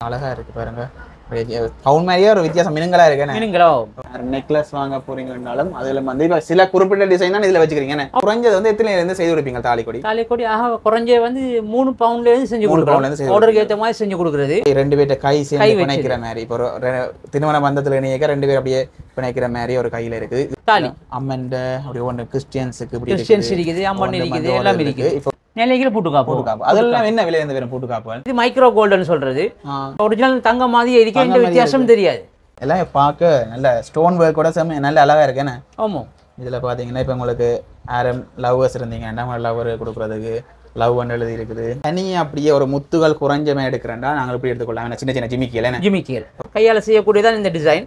அழகா இருக்கு பாருங்க. பவுன் மாதிரியே ஒரு வித்தியாசம் மினுங்களா இருக்கு. மினுங்களோ நெக்லஸ் வாங்க போறீங்கன்னாலும் அதுல வந்து இப்ப சில குறிப்பிட்ட டிசைன் தான் இதுல வச்சுக்கிறீங்க. குறைஞ்சது வந்து எத்தனை இருந்து செய்து கொடுப்பீங்க தாலிக்கொடி? தாலிக்கொடி குறைஞ்ச வந்து 3 பவுண்ட்ல இருந்து செஞ்சு கொடுக்குறோம். ஆர்டருக்கு ஏற்ற மாதிரி செஞ்சு கொடுக்குறது. ரெண்டு பேர்ட்ட கை சேர்ந்து பிணைக்கிற மாதிரி இப்போ திருமண பந்தத்துல இணைக்க ரெண்டு பேர் அப்படியே பிணைக்கிற மாதிரி ஒரு கையில இருக்கு. தாலி அம்மன் அப்படி ஒன்று கிறிஸ்டியன்ஸுக்கு கிறிஸ்டியன்ஸ் இருக்குது, அம்மன் இருக்குது, எல்லாம் இருக்குது. இப்போ நிலையில பூட்டுக்காப்பு அதெல்லாம் என்ன விலை இருந்து வரும் பூட்டுக்காப்பு? இது மைக்ரோ கோல்டுன்னு சொல்றது. ஒரிஜினல் தங்க மாதிரியே இருக்கு, எந்த வித்தியாசம் தெரியாது. எல்லாம் பார்க்க நல்ல ஸ்டோன் ஒர்க் கூட நல்ல அழகா இருக்கேன்னு. ஆமா, இதுல பாத்தீங்கன்னா இப்ப உங்களுக்கு யாரும் லவ்வர்ஸ் இருந்தீங்கன்னா லவ்வர் கொடுக்குறதுக்கு லவ் ஒன்று எழுதி இருக்குது. தனியாக அப்படியே ஒரு முத்துகள் குறைஞ்சமே எடுக்கிறேன்டா நாங்கள் இப்படி எடுத்துக்கொள்ளலாம். சின்ன சின்ன ஜிமிக்கியல் கையால் செய்யக்கூடியதான் இந்த டிசைன்.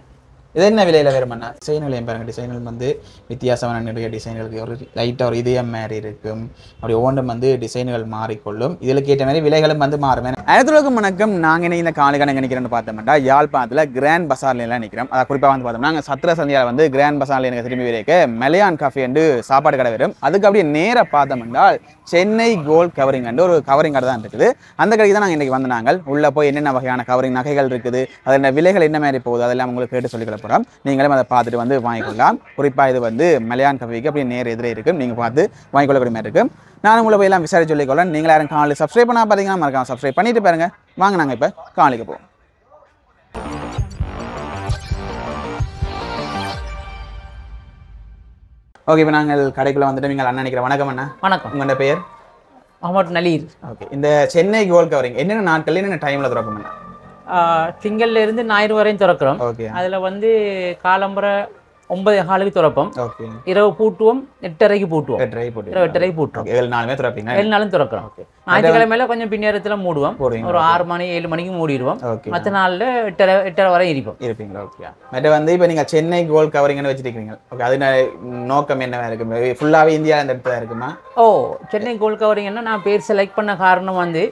இது என்ன விலையில வேறுமண்ணா? டிசைன்களையும் பாருங்க. டிசைன்கள் வந்து வித்தியாசமான நிறைய டிசைன்களுக்கு ஒரு லைட்டாக ஒரு இதயம் மாதிரி இருக்கும். அப்படி ஒவ்வொன்றும் வந்து டிசைன்கள் மாறிக்கொள்ளும். இதில் கேட்ட மாதிரி விலைகளும் வந்து மாறும். அனைத்துலகம் வணக்கம். நாங்கள் இந்த காலைக்கான எங்கே நிற்கிறேன்னு பார்த்தோம்னா யாழ்ப்பாணத்தில் கிராண்ட் பசார்லாம் நிற்கிறோம். அதை குறிப்பாக வந்து பார்த்தோம்னா நாங்கள் சத்திர சந்தியாவில் வந்து கிராண்ட் பசாரில் எனக்கு திரும்பி வரைக்க மெலியான் காஃபே என்று சாப்பாடு கடை வரும். அதுக்கு அப்படியே நேராக பார்த்தோம்னா சென்னை கோல்ட் கவரிங் என்று ஒரு கவரிங் கடை தான் இருக்குது. அந்த கடைக்கு தான் நாங்கள் இன்றைக்கி வந்து நாங்கள் உள்ளே போய் என்னென்ன வகையான கவரிங் நகைகள் இருக்குது, அதில் விலைகள் என்ன மாதிரி போகுது, அதெல்லாம் உங்களுக்கு கேட்டு சொல்லிக் கொடுப்போம். நீங்களும் அதை பார்த்துட்டு வந்து வாங்கிக்கொள்ளலாம். குறிப்பாக இது வந்து மெலியான் கஃபேக்கு அப்படியே நேர் எதிரே இருக்கும். நீங்கள் பார்த்து வாங்கிக்கொள்ளக்கூடிய மாதிரி இருக்கும். நான் உங்களை போய் எல்லாம் விசாரிச்சு சொல்லிக்கொள்ளேன். நீங்கள் யாரும் காலையில் சப்ஸ்கிரைப் பண்ணால் பார்த்தீங்கன்னா மறக்காம சப்ஸ்கிரைப் பண்ணிட்டு பாருங்க. வாங்க நாங்கள் இப்போ காலைக்கு போவோம். ஓகே, இப்போ நாங்கள் கடைக்குள்ளே வந்துட்டு நீங்கள் அண்ணன் நினைக்கிறேன். வணக்கம் அண்ணா. வணக்கம். உங்களோட பெயர்? முகமது நலீர். ஓகே, இந்த சென்னை கோல்ட் கவரிங் என்னென்ன நாட்கள் என்னென்ன டைமில் திறக்கும்? திங்கள்ல இருந்து ஞாயிறு வரையும் திறக்கிறோம். ஓகே, அதில் வந்து காலம்பரை 9:15 திறப்போம். ஓகே, இரவு பூட்டுவோம், 8:30க்கு பூட்டுவோம். 8:30 பூட்டுவோம். 7 நாளுமே திறப்பீங்க? 7 நாளும் திறக்கிறோம். ஞாயிற்றுக்கிழமையில கொஞ்சம் பின்னேரத்தில் மூடுவோம். ஒரு 6 மணி 7 மணிக்கு மூடிடுவோம். மற்ற நாளில் 8:30 வரை இருப்பீங்களா? ஓகே. மற்ற வந்து இப்போ நீங்கள் சென்னை கோல்ட் கவரிங்னு வச்சுருக்கீங்க. ஓகே, அது நோக்கம் என்ன இருக்கு? ஃபுல்லாகவே இந்தியா இந்த இடத்துல இருக்குமா? சென்னை கோல்ட் கவரிங்னா நான் பேர் செலக்ட் பண்ண காரணம் வந்து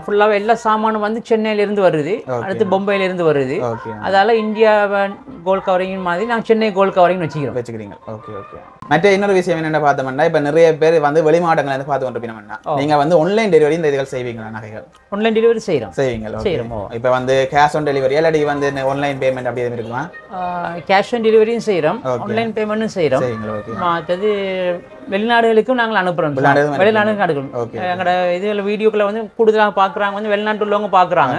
ஃபுல்லாகவே எல்லா சாமானும் வந்து சென்னையிலேருந்து வருது, அடுத்து பொம்பையிலேருந்து வருது. அதால இந்தியா கோல்ட் கவரிங் மாதிரி நான் சென்னை கோல்ட் கவரிங் வச்சுக்கிறீங்க. Okay okay. மற்ற இன்னொரு விஷயம் என்னென்ன பார்த்தோம்னா இப்போ நிறைய பேர் வந்து வெளி மாவட்டங்கள் வந்து பார்த்து கொண்டிருப்பீங்கன்னா நீங்கள் வந்து ஆன்லைன் டெலிவரி இந்த இதுகள் செய்வீங்களா? நகைகள் ஆன்லைன் டெலிவரி செய்வீங்களா? இப்போ வந்து கேஷ் ஆன் டெலிவரி இல்லாட்டி வந்து ஆன்லைன் பேமெண்ட் அப்படி எதுவும் இருக்குமா? கேஷ் ஆன் டெலிவரியும் செய்கிறோம், ஆன்லைன் பேமெண்ட்டும் செய்கிறோம். மற்றது வெளிநாடுகளுக்கும் நாங்கள் அனுப்புகிறோம். வெளிநாடுகளுக்கு அனுப்புகிறோம். எங்களோட இதில் வீடியோக்களை வந்து கூடுதலாக பார்க்குறாங்க, வந்து வெளிநாட்டு உள்ளவங்க பார்க்குறாங்க.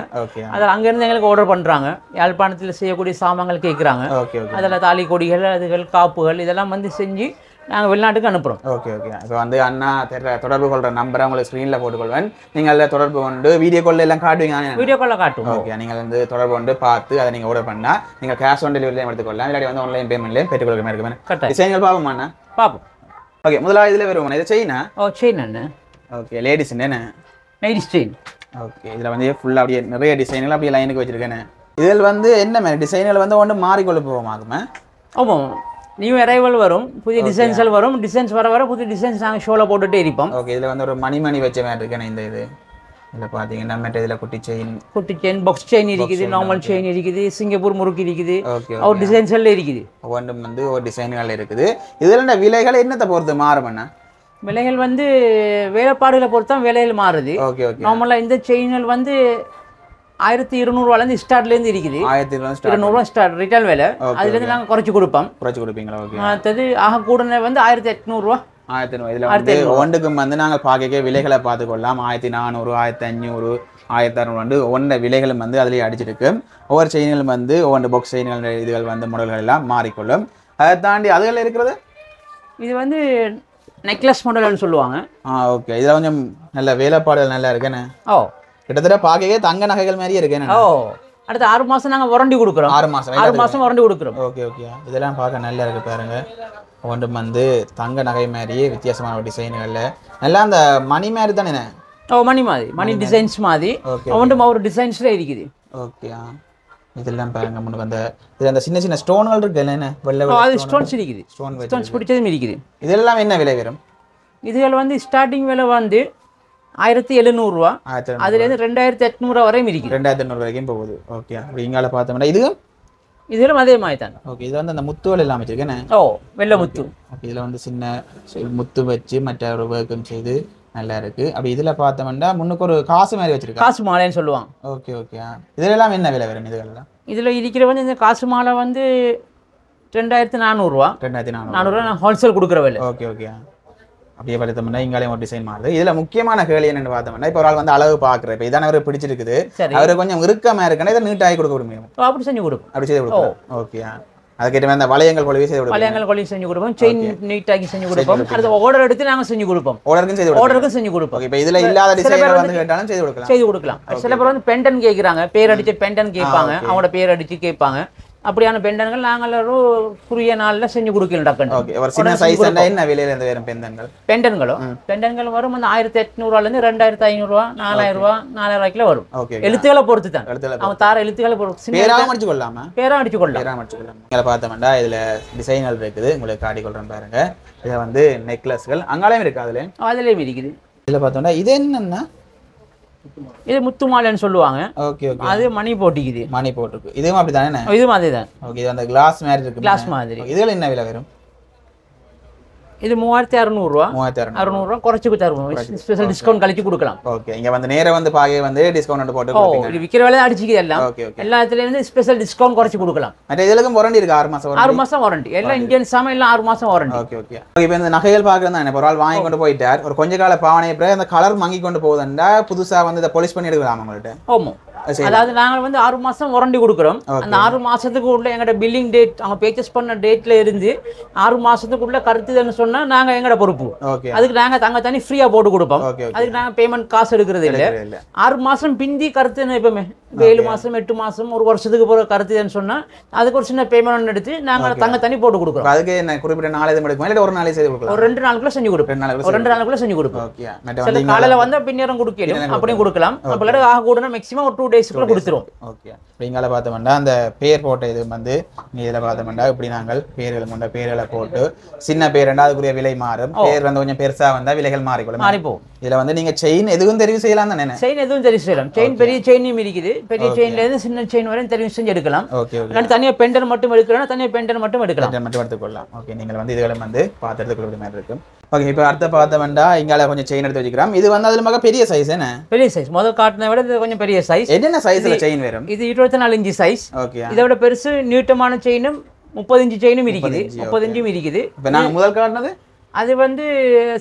அதில் அங்கேருந்து எங்களுக்கு ஆர்டர் பண்ணுறாங்க. யாழ்ப்பாணத்தில் செய்யக்கூடிய சாமான்கள் கேட்குறாங்க. அதில் தாலி கொடிகள், அதுகள், காப்புகள் இதெல்லாம் வந்து செஞ்சு நாங்கள் வெளிநாட்டுக்கு அனுப்புகிறோம். Okay okay. இப்போ வந்து அண்ணா தொடர்பு கொள்கிற நம்பரை உங்களுக்கு ஸ்க்ரீனில் போட்டுக்கொள்வேன். நீங்கள் அதில் தொடர்பு கொண்டு வீடியோ காலில் எல்லாம் காட்டுவீங்க? வீடியோ காலில் காட்டுவோம். ஓகே, நீங்கள் வந்து தொடர்பு கொண்டு பார்த்து அதை நீங்கள் ஆர்டர் பண்ணால் நீங்கள் கேஷ் ஆன் டெலிவரிலையும் எடுத்துக்கொள்ளலாம், இல்லாட்டி வந்து ஆன்லைன் பேமெண்ட்லேயும் பெற்றுக்கொள்கிற மாதிரி இருக்குமே. டிசைன்கள் பார்ப்போம் அண்ணா? பார்ப்போம். ஓகே, முதலாவது இதில் வருவோம். இது செயினா? செயின் அண்ணா. ஓகே, லேடிஸ் என்ன? Ladies chain. ஓகே, இதில் வந்து ஃபுல்லாக அப்படியே நிறைய டிசைன்கள் அப்படியே லைனுக்கு வச்சுருக்கேன்னு. இதில் வந்து என்ன மாதிரி டிசைன்கள் வந்து ஒன்று மாறிக்கொள்ள போவோமாகுமே? ஆமாம், நியூ அரைவல் வரும், புதிய டிசைன்ஸ்கள் வரும். டிசைன்ஸ் வர வர புதிய டிசைன்ஸ் நாங்கள் ஷோவில் போட்டுகிட்டே இருப்போம். ஓகே, இதில் வந்து ஒரு மணி வச்ச மாதிரி இருக்கேன். இந்த இது இதில் பார்த்தீங்கன்னா மற்ற இதில் குட்டி செயின், பாக்ஸ் செயின் இருக்குது, நார்மல் செயின் இருக்குது, சிங்கப்பூர் முறுக்கு இருக்குது. ஓகே, ஒரு டிசைன்ஸ்கள் இருக்குது. ஒவ்வொன்றும் வந்து ஒரு டிசைன்கள் இருக்குது. இதில் விலைகள் என்னத்தை பொறுத்து மாறும்ண்ணா? விலைகள் வந்து வேலைப்பாடுகளை பொறுத்து தான் விலைகள் மாறுது. Okay okay. நார்மலாக இந்த செயின்கள் வந்து 1200 ஸ்டார்ட்லேருந்து இருக்குது. 1200 ஸ்டார்ட் ரிட்டேல் விலை. அதுலேருந்து நாங்கள் குறைச்சி கொடுப்பீங்களா? ஓகே. மற்றது ஆக கூட வந்து 1800. 1800. இதில் வந்து ஒன்றுக்கும் வந்து நாங்கள் பார்க்க விலைகளை பார்த்துக்கொள்ளலாம். 1400, 1500, 1600 வந்து ஒவ்வொரு விலைகளும் வந்து அதிலேயே அடிச்சிருக்கு. ஒவ்வொரு செயின்களும் வந்து ஒவ்வொரு பாக்ஸ் செயின்கள் இதுகள் வந்து மாடல்கள் எல்லாம் மாறிக்கொள்ளும். அதை தாண்டி அதுகள் இருக்கிறது இது வந்து நெக்லஸ் மாடல்னு சொல்லுவாங்க. ஓகே, இதில் கொஞ்சம் நல்ல வேலைப்பாடுகள் நல்லா இருக்குன்னு. கிட்டத்தட்ட பார்க்கவே தங்க நகைகள் மாதிரியே இருக்கேன். அடுத்த 6 மாதம் நாங்கள் வாரண்டி கொடுக்குறோம். 6 மாதம் வாரண்டி கொடுக்குறோம். Okay okay. இதெல்லாம் பார்க்க நல்லா இருக்கு பாருங்க. ஒன்றும் வந்து தங்க நகை மாதிரியே வித்தியாசமான ஒரு டிசைன்களில் நல்லா அந்த மணி மாதிரி தானே? மணி டிசைன்ஸ் மாதிரி ஒன்றும் ஒரு டிசைன்ஸில் இருக்குது. ஓகே, இதெல்லாம் பாருங்க. முன்னுக்கு அந்த இது அந்த சின்ன சின்ன ஸ்டோன்கள் இருக்கு என்ன? அது ஸ்டோன்ஸ் இருக்குது. ஸ்டோன்ஸ் பிடிச்சதும் இருக்குது. இதெல்லாம் என்ன விலை வரும்? இதுகள் வந்து ஸ்டார்டிங் விலை வந்து 1700 அதுலேருந்து 2800 வரையும் இருக்குது. 2800 வரைக்கும் போகுது. ஓகே, அப்படி இங்கால பார்த்தோம்னா இதுல அதே மாதிரி தான். ஓகே, இது வந்து அந்த முத்துகள் எல்லாம் வச்சிருக்கேன். வெள்ளை முத்து. ஓகே, இதில் வந்து சின்ன முத்து வச்சு மற்ற ஒரு ஒர்க்கும் செய்து நல்லா இருக்கு. அப்படி இதுல பார்த்தோம்னா முன்னுக்கு ஒரு காசு மாதிரி வச்சிருக்காங்க. காசு மாலைன்னு சொல்லுவாங்க. Okay okay. இதுல எல்லாம் என்ன விலை வரும் இதுகள்லாம்? இதுல இருக்கிற வந்து இந்த காசு மாலை வந்து 2400 ரூபா. 2400 நான் ஹோல்சேல் கொடுக்குற விலை. Okay okay. அப்படியே பார்த்தோம்னா இங்காலையும் ஒரு டிசைன் மாறுது. இதுல முக்கியமான கேள்வி என்னன்னு பார்த்தோம்னா இப்போ ஒரு ஆள் வந்து அளவு பார்க்குறேன், இப்போ இதான அவருக்கு பிடிச்சிருக்குது, அவரு கொஞ்சம் இறுக்கமா இருக்குன்னா இதை நீட்டாகி கொடுக்க முடியும். அப்படி செஞ்சு கொடுப்போம். அப்படி செய்து கொடுப்போம். ஓகே. அதுக்கேற்ற மாதிரி அந்த வளையங்கள் கொலவி செய்து கொடுப்போம். வளையங்கள் கொலவி செஞ்சு கொடுப்போம். செயின் நீட்டாகி செஞ்சு கொடுப்போம். அடுத்து ஆர்டர் எடுத்து நாங்க செஞ்சு கொடுப்போம். ஆர்டருக்கும் செஞ்சு கொடுப்போம். இப்போ இதுல இல்லாத டிசைன் வந்து கேட்டாலும் செய்து கொடுக்கலாம். சில பேர் வந்து பெண்டன் கேட்குறாங்க, பேர் அடிச்சு பெண்டன் கேட்பாங்க, அவங்களோட பேர் அடிச்சு கேட்பாங்க. அப்படியான பெண்டன்கள் நாங்கள் ஒரு குறுகிய நாள்ல செஞ்சு கொடுக்கலாம் டக்குன்னு. ஓகே. ஒரு சின்ன சைஸ் என்ன விலையில இருந்து வரும் பெண்டன்களும் வரும் வந்து 1800 இருந்து 2500 ரூபா 4000 ரூபா 4000 ரூபாய்க்குள்ள வரும். எழுத்துக்களை பொறுத்து தான் அவன் தார எழுத்துக்களை பொறுத்து பேராக அடிச்சு கொள்ளலாமா? பேராக அடிச்சு கொள்ளலாம். இதில் பார்த்தோம்னா இதுல டிசைன்கள் இருக்குது, உங்களுக்கு காட்டி கொள்றேன் பாருங்க. இதை வந்து நெக்லஸ்கள் அங்காலையும் இருக்கு, அதுலயும் இருக்குது. இதுல பார்த்தோம்னா இது என்னன்னா இது முத்து மாலைன்னு சொல்லுவாங்க. Okay okay. அது மணி போட்டிக்குது. மணி போட்டுருக்கு. இதுவும் அப்படிதானே? இதுவும் அதேதான். ஓகே. இது அந்த கிளாஸ் மாதிரி இருக்கு. கிளாஸ் மாதிரி. இதுல என்ன விலை வரும்? இது 3600 ரூபா. 3600 ரூபா குறைச்சு தருவோம். ஸ்பெஷல் டிஸ்கவுண்ட் கழிச்சு கொடுக்கலாம். ஓகே. இங்க வந்து நேரா வந்து பாகே வந்து டிஸ்கவுண்ட் போட்டு கொடுப்பீங்க. இது விக்கிற விலை அடிச்சிக்குது எல்லாம். எல்லாத்துல இருந்து ஸ்பெஷல் டிஸ்கவுண்ட் குறைச்சு கொடுக்கலாம். மற்ற இதுலக்கும் வாரண்டி இருக்கு. 6 மாசம் வாரண்டி. 6 மாசம் வாரண்டி. எல்லாம் இந்தியன் சாம எல்லாம் 6 மாசம் வாரண்டி. Okay okay. இப்போ இந்த நகைகள் பாக்குறதா என்ன, ஒரு ஆள் வாங்கி கொண்டு போயிட்டார், ஒரு கொஞ்ச கால பாவனை பிறகு அந்த கலர் மங்கி கொண்டு போகுதுண்டா புதுசா வந்து இதை பாலிஷ் பண்ணி எடுக்கலாம் உங்கள்ட்ட? ஆமா. அதாவது நாங்கள் வந்து 6 மாசம் வாரண்டி கொடுக்குறோம். அந்த 6 மாசத்துக்கு உள்ள எங்கட பில்லிங் டேட் அவங்க பர்ச்சேஸ் பண்ண டேட்ல இருந்து 6 மாசத்துக்குள்ள கருத்துன்னு சொன்னா நாங்க எங்கட பொறுப்பு. அதுக்கு நாங்க தனி ஃப்ரீயா போட்டு கொடுப்போம். அதுக்கு நாங்க பேமெண்ட் காசு எடுக்கிறது இல்ல. 6 மாசம் பிந்தி கருத்துன்னு எப்பவுமே 7 மாசம் 8 மாசம் ஒரு வருஷத்துக்கு போற கருத்துன்னு சொன்னா அதுக்கு ஒரு சின்ன பேமெண்ட் எடுத்து நாங்க தனி போட்டு கொடுக்குறோம். அதுக்கு என்ன குறிப்பிட்ட நாள் எதுவும் எடுக்குமா இல்ல ஒரு நாளே செய்து கொடுக்கலாம்? ஒரு 2 நாளுக்குள்ள செஞ்சு கொடுப்போம். ஒரு 2 நாளுக்குள்ள செஞ்சு கொடுப்போம். சில காலையில வந்தா பின்னேரம் கொடுக்கலாம், அப்படியும் கொடுக்கலாம். அப்ப ஆக கூடனா மேக்ஸிமம் ஒரு 2 டேஸ்க்குள்ள கொடுத்துருவோம். ஓகே. இங்கால பார்த்தோம்னா அந்த பேர் போட்ட இது வந்து இதில் பார்த்தோம்னா இப்படி நாங்கள் பேர்கள் கொண்ட பேர்களை போட்டு சின்ன பேர் அதுக்குரிய விலை மாறும். பேர் வந்து கொஞ்சம் பெருசா வந்தா விலைகள் மாறிப்போம். இதுல வந்து நீங்க செயின் எதுவும் தெரிவு செய்யலாம் தானே? செயின் எதுவும் தெரிவு செய்யலாம். செயின் பெரிய செயினும் இருக்குது. பெரிய செயின்ல இருந்து சின்ன செயின் வரையும் தெரிவு செஞ்சு எடுக்கலாம். தனியா பெண்டர் மட்டும் எடுக்கலாம், தனியா பெண்டர் மட்டும் எடுக்கலாம். மட்டும் எடுத்துக்கொள்ளலாம். ஓகே. நீங்கள் வந்து இதுகளை வந்து பார்த்து எடுத்துக்கொள்ள மாதிரி இருக்கும். ஓகே. இப்போ அடுத்த பார்த்தோம்னா இங்கால கொஞ்சம் செயின் எடுத்து வச்சுக்கிறோம். இது வந்து அதுல மக பெரிய சைஸ் என்ன? பெரிய சைஸ். முதல் காட்டின விட இது கொஞ்சம் பெரிய சைஸ். என்னென்ன சைஸ்ல செயின் வரும்? இது 24 இன்ச் சைஸ். ஓகே. இதை விட பெருசு நீட்டமான செயினும் 30 இன்ச் செயினும் இருக்குது. 30 இன்ச்சும் இருக்குது. இப்போ நாங்க முதல் காட்டினது அது வந்து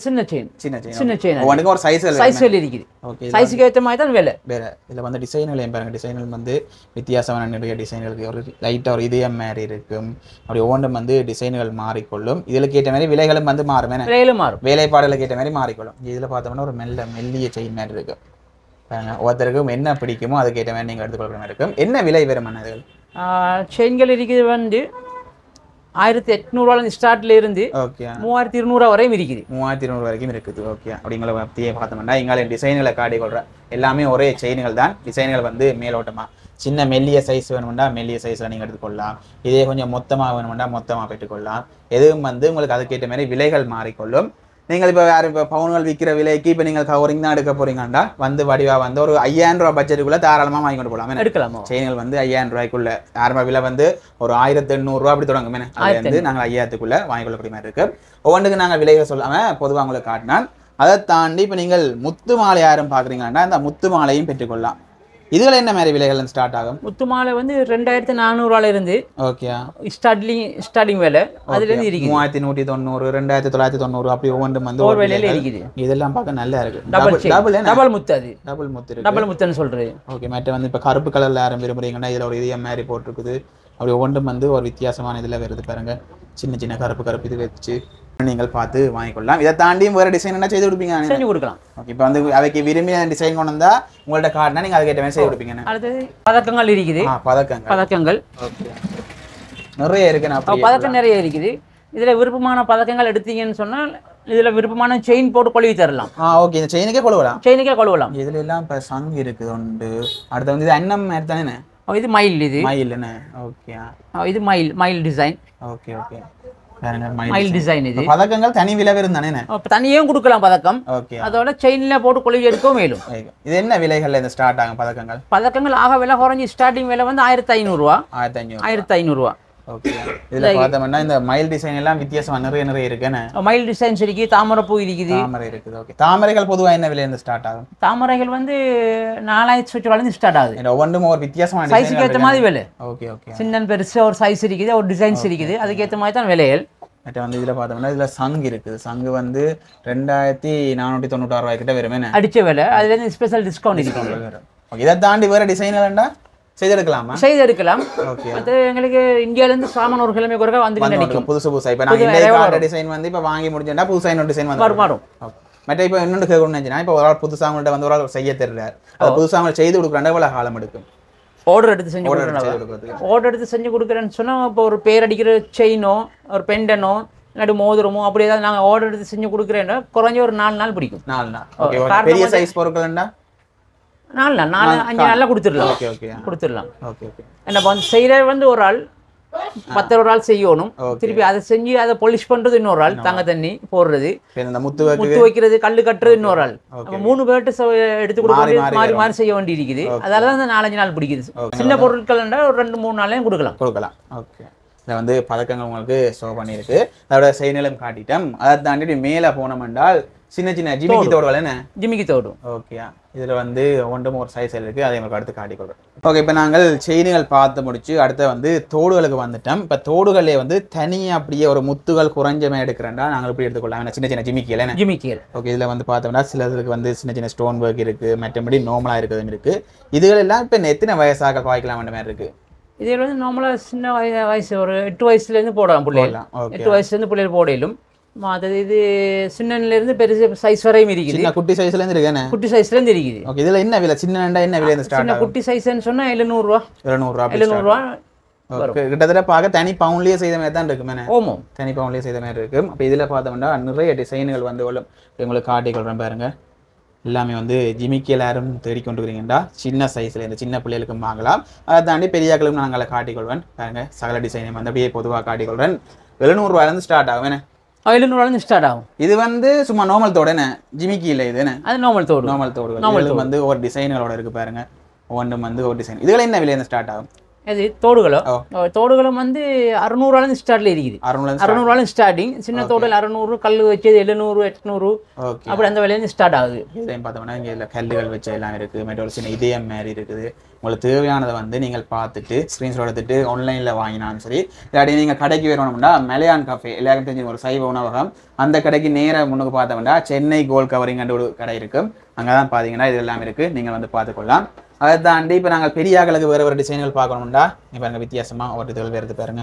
சின்ன செயின். சின்ன செயின். ஒவ்வொன்றுக்கும் ஒரு சைஸ் இருக்குது. ஓகே. சைஸுக்கு ஏற்ற மாதிரி தான் விலை. வேற இதில் வந்து டிசைன்கள் பாருங்க. டிசைன்கள் வந்து வித்தியாசமான நிறைய டிசைன்களுக்கு ஒரு லைட்டாக ஒரு இதயம் மாதிரி இருக்கும். அப்படி ஒவ்வொன்றும் வந்து டிசைன்கள் மாறிக்கொள்ளும். இதில் கேட்ட மாதிரி விலைகளும் வந்து மாறும். விலைகளும் மாறும். வேலைப்பாடுகளை கேட்ட மாதிரி மாறிக்கொள்ளும். இதில் பார்த்தோம்னா ஒரு மெல்லிய செயின் மாதிரி இருக்கு. ஒவ்வொருத்தருக்கும் என்ன பிடிக்குமோ அதுக்கேற்ற மாதிரி நீங்கள் எடுத்துக்கொள்கிற மாதிரி இருக்கும். என்ன விலை வரும் இதுகள்? செயின்கள் இருக்குது வந்து 1800 ஸ்டார்ட்ல இருந்து 3200 வரையும் இருக்குது. 3200 வரைக்கும் இருக்குது. ஓகே. அப்படிங்கிற பற்றியே பார்த்தோம்னா இங்கால டிசைன்களை காட்டி கொள்ற எல்லாமே ஒரே செயின்கள் தான். டிசைன்கள் வந்து மேலோட்டமா சின்ன மெல்லிய சைஸ் வேணும்னா மெல்லிய சைஸ்ல நீங்க எடுத்துக்கொள்ளலாம். இதே கொஞ்சம் மொத்தமாக வேணும்னா மொத்தமாக பெற்றுக்கொள்ளலாம். எதுவும் வந்து உங்களுக்கு அதுக்கேற்ற மாதிரி விலைகள் மாறிக்கொள்ளும். நீங்கள் இப்போ வேறு இப்போ பவுன்கள் விற்கிற விலைக்கு இப்போ நீங்கள் கவரிங் தான் எடுக்க போறீங்கன்னா வந்து வடிவா வந்து ஒரு 5000 ரூபா பட்ஜெட்டுக்குள்ள தாராளமாக வாங்கி கொண்டு போகலாம். எடுக்கலாமா? செயின்கள் வந்து 5000 ரூபாய்க்குள்ள ஆரம்ப விலை வந்து ஒரு 1800 ரூபா அப்படி தொடங்கும். அது வந்து நாங்கள் 5000க்குள்ள வாங்கி கொள்ளக்கூடிய மாதிரி இருக்கு. ஒவ்வொன்றுக்கு நாங்கள் விலைகள் சொல்லாம பொதுவாக உங்களுக்கு காட்டினால் அதை தாண்டி இப்போ நீங்கள் முத்து மாலை யாரும் பார்க்குறீங்கன்னா அந்த முத்து மாலையும் பெற்றுக்கொள்ளலாம். இதுல என்ன மாதிரி விலைகள் ஸ்டார்ட் ஆகும்? முத்து மாலை வந்து 2400 இருந்து ஓகே ஸ்டார்டிங் விலை அதுல இருந்து இருக்கு. 3190 2990 அப்படி ஒவ்வொன்றும் வந்து ஒரு விலையில இருக்குது. இதெல்லாம் பார்க்க நல்லா இருக்கு. டபுள் முத்து. அது டபுள் முத்து இருக்கு. டபுள் முத்துன்னு சொல்றேன். ஓகே. மற்ற வந்து இப்ப கருப்பு கலர்ல யாரும் விரும்புறீங்கன்னா இதுல ஒரு இதயம் மாதிரி போட்டிருக்குது. அப்படி ஒவ்வொன்றும் வந்து ஒரு வித்தியாசமான இதுல வருது பாருங்க. சின்ன கருப்பு இது வச்சு நீங்கள் பார்த்து வாங்கிக்கொள்ளலாம். இதை தாண்டியும் வேற டிசைன் என்ன செய்து கொடுப்பீங்க? செஞ்சு கொடுக்கலாம். ஓகே. இப்போ வந்து அவைக்கு விரும்பிய டிசைன் கொண்டு வந்தா உங்கள்ட்ட காட்டினா நீங்க அதுக்கேற்ற மாதிரி செய்து கொடுப்பீங்க. அடுத்தது பதக்கங்கள் இருக்குது. பதக்கங்கள் ஓகே. நிறைய இருக்கு. பதக்கம் நிறைய இருக்குது. இதுல விருப்பமான பதக்கங்கள் எடுத்தீங்கன்னு சொன்னால் இதுல விருப்பமான செயின் போட்டு கொழுவி தரலாம். ஓகே. இந்த செயினுக்கே கொழுவலாம். இதுல எல்லாம் இப்ப சங்கு இருக்குது உண்டு. அடுத்து வந்து இது அன்னம் மாதிரி தானே? இது மயில். இது மயில் என்ன? ஓகே. இது மயில் டிசைன். Okay okay. மயில் டிசைன். இது பதக்கங்கள் தனி விலை வரும் தானே? தனியும் கொடுக்கலாம் பதக்கம். ஓகே. அதோட செயின்ல போட்டு கொழுவி எடுக்கவும் மேலும். இது என்ன விலைகள்ல இந்த ஸ்டார்ட் ஆகும் பதக்கங்கள்? பதக்கங்கள் ஆக விலை குறைஞ்சி ஸ்டார்டிங் விலை வந்து 1500 ரூபா. 1500 ரூபா. ஓகே இதுல பார்த்தோம்னா இந்த மயில் டிசைன் எல்லாம் வித்தியாசமா நிறைய இருக்குன்னு. மயில் டிசைன்ஸ் இருக்கு, தாமரை பூ இருக்குது. தாமரை இருக்குது. ஓகே தாமரைகள் பொதுவா என்ன விலையில இருந்து ஸ்டார்ட் ஆகும்? தாமரைகள் வந்து 4000 ரூபாயில ஸ்டார்ட் ஆகுது. ஒவ்வொன்றும் ஒரு வித்தியாசமான சைஸ்க்கு ஏத்த மாதிரி விலை. ஓகே ஓகே சின்ன பெருசு ஒரு சைஸ் இருக்குது, ஒரு டிசைன்ஸ் இருக்குது, அதுக்கு ஏத்த மாதிரி தான் விலைகள். மற்ற வந்து இதுல பார்த்தோம்னா இதுல சங்கு இருக்குது. சங்கு வந்து 2496 ரூபாய் கிட்ட வருமே அடிச்ச விலை. அதுல இருந்து ஸ்பெஷல் டிஸ்கவுண்ட் இருக்கு. ஓகே இதை தாண்டி வேற டிசைன்லண்டா செய்தெடுக்கலாமா? செய்தெடுக்கலாம். ஓகே அது எங்களுக்கு இந்தியால இருந்து சாமான் ஒரு கிழமை குறைக்க வந்து நினைக்கும். புதுசா இப்ப நான் இந்த கார்டு டிசைன் வந்து இப்ப வாங்கி முடிச்சேன்னா புதுசா இன்னொரு டிசைன் வந்து மாறும். மற்ற இப்ப இன்னொன்று கேட்கணும்னு இப்ப ஒரு ஆள் புதுசா அவங்கள்ட்ட வந்து ஒரு ஆள் செய்ய தெரியல, அது புதுசா அவங்க செய்து கொடுக்குறாண்டா எவ்வளவு காலம் எடுக்கும்? ஆர்டர் எடுத்து செஞ்சு கொடுக்குறேன். ஆர்டர் எடுத்து செஞ்சு கொடுக்குறேன்னு சொன்னா இப்போ ஒரு பேர் அடிக்கிற செயினோ ஒரு பெண்டனோ இல்லாட்டி மோதிரமோ அப்படி ஏதாவது நாங்கள் ஆர்டர் எடுத்து செஞ்சு கொடுக்குறேன்னா குறைஞ்ச ஒரு 4 நாள் பிடிக்கும். 4 நாள். பெரிய சைஸ் பொருட்கள்ண்டா 4 நாள் 4-5 நாள்ல கொடுத்துடலாம். ஓகே ஓகே கொடுத்துடலாம். ஓகே ஓகே என்ன வந்து செய்யற வந்து ஒரு ஆள் 10 ஒரு ஆள் செய்யணும். திருப்பி அதை செஞ்சு அதை பாலிஷ் பண்றது இன்னொரு ஆள், தங்க தண்ணி போடுறது, இந்த முத்து வைக்கிறது, கல்லு கட்டுறது இன்னொரு ஆள். 3 பேர்ட்டு எடுத்து கொடுக்க மாறி மாறி செய்ய வேண்டி இருக்குது. அதனால அந்த 4-5 நாள் பிடிக்குது. சின்ன பொருட்கள் ஒரு 2-3 நாளையும் கொடுக்கலாம். ஓகே இதில் வந்து பதக்கங்கள் உங்களுக்கு ஷோ பண்ணியிருக்கு. அதோட செய்நிலம் காட்டிட்டோம். அதை தாண்டி மேலே போனோம் என்றால் சின்ன சின்ன ஜிமிக்கி தோடுகள் என்ன ஜிமிக்கி தோடு. ஓகே இதில் வந்து ஒன்றும் ஒரு சைஸ் இருக்குது, அதை உங்களுக்கு அடுத்து காட்டிக்கொள்கிறோம். ஓகே இப்போ நாங்கள் செயின்கள் பார்த்து முடிச்சு அடுத்த வந்து தோடுகளுக்கு வந்துட்டோம். இப்போ தோடுகளே வந்து தனியாக அப்படியே ஒரு முத்துகள் குறைஞ்சமே எடுக்கிறேன்டா நாங்கள் இப்படி எடுத்துக்கொள்ளலாம். சின்ன சின்ன ஜிமிக்கிகள் என்ன ஜிமிக்கிகள். ஓகே இதில் வந்து பார்த்தோம்னா சிலதுக்கு வந்து சின்ன சின்ன ஸ்டோன் ஒர்க் இருக்குது, மற்றபடி நார்மலாக இருக்கிறதும் இருக்குது. இதுகளெல்லாம் இப்போ எத்தனை வயசாக பாய்க்கலாம் வேண்ட மாதிரி இருக்குது? இதில் வந்து நார்மலாக சின்ன வயசு ஒரு 8 வயசுலேருந்து போடலாம் பிள்ளைகள். 8 வயசுலேருந்து பிள்ளைகள் போடையிலும். அது இது சின்னலேருந்து பெருசு சைஸ் வரையும் இருக்குது. குட்டி சைஸ்லேருந்து இருக்குண்ணே. குட்டி சைஸ்லேருந்து இருக்குது. ஓகே இதில் என்ன விலை? சின்னண்டா என்ன விலை ஸ்டார்ட்? சின்ன குட்டி சைஸ்ன்னு சொன்னால் 700 ரூபா. 700 ரூபா. கிட்டத்தட்ட பார்க்க தனி பவுன்லேயே செய்த மாதிரி தான் இருக்குமே. ஓமோ தனி பவுன்லேயே செய்த மாதிரி இருக்கும். அப்போ இதில் பார்த்தோம்னா நிறைய டிசைன்கள் வந்து உங்களுக்கு காட்டிக்கொள்கிறேன் பாருங்க. எல்லாமே வந்து ஜிமிக்கி எல்லாரும் தேடிக்கொண்டு இருக்கிறீங்கடா. சின்ன சைஸில் இந்த சின்ன பிள்ளைகளுக்கும் வாங்கலாம். அதை தாண்டி பெரியாக்களும் நாங்கள் காட்டிக்கொள்வேன் பாருங்க. சகல டிசைனையும் வந்து அப்படியே பொதுவாக காட்டிக்கொள்கிறேன். 700 ரூபாயிலேருந்து ஸ்டார்ட் ஆகும். என்ன 700 ரூபாயிலேருந்து ஸ்டார்ட் ஆகும். இது வந்து சும்மா நார்மல் தோடு என்ன ஜிமிக்கி இல்லை இது என்ன அது நார்மல் தோடு. நார்மல் தோடு வந்து ஒரு டிசைன்களோட இருக்கு பாருங்க. ஒன்றும் வந்து ஒரு டிசைன். இதுல என்ன விலையிலேருந்து ஸ்டார்ட் ஆகும்? இது தோடுகளும் வந்து 600 ரூபாயிலேருந்து ஸ்டார்ட்ல இருக்குது. 600 ரூபாயிலேருந்து ஸ்டார்டிங். சின்ன தோடுகள் 600, கல் வச்சது 700, 800 அப்படி அந்த விலையிலேருந்து ஸ்டார்ட் ஆகுது. இதையும் பார்த்தோம்னா இங்கே இல்லை கல்லுகள் வச்ச எல்லாம் இருக்குது. மெட்டோல் சின்ன இதயம் மாதிரி இருக்குது. உங்களுக்கு தேவையானதை வந்து நீங்கள் பார்த்துட்டு ஸ்க்ரீன்ஷாட் எடுத்துட்டு ஆன்லைனில் வாங்கினாலும் சரி, இல்லாட்டி நீங்கள் கடைக்கு வரணும்னா மலையான் கஃபே எல்லாருக்கும் தெரிஞ்சு ஒரு சைவ உணவகம், அந்த கடைக்கு நேராக முன்னுக்கு பார்த்தோம்னா சென்னை கோல்ட் கவரிங் ஒரு கடை இருக்கும். அங்கே தான் பார்த்தீங்கன்னா இது எல்லாம் இருக்குது. நீங்கள் வந்து பார்த்துக்கொள்ளலாம். அதை தாண்டி இப்போ நாங்கள் பெரியாக்களுக்கு வேறு வேறு டிசைன்கள் பார்க்கணும்டா இப்போ எங்கள் வித்தியாசமாக ஒரு இதுகள் வேறு பாருங்க.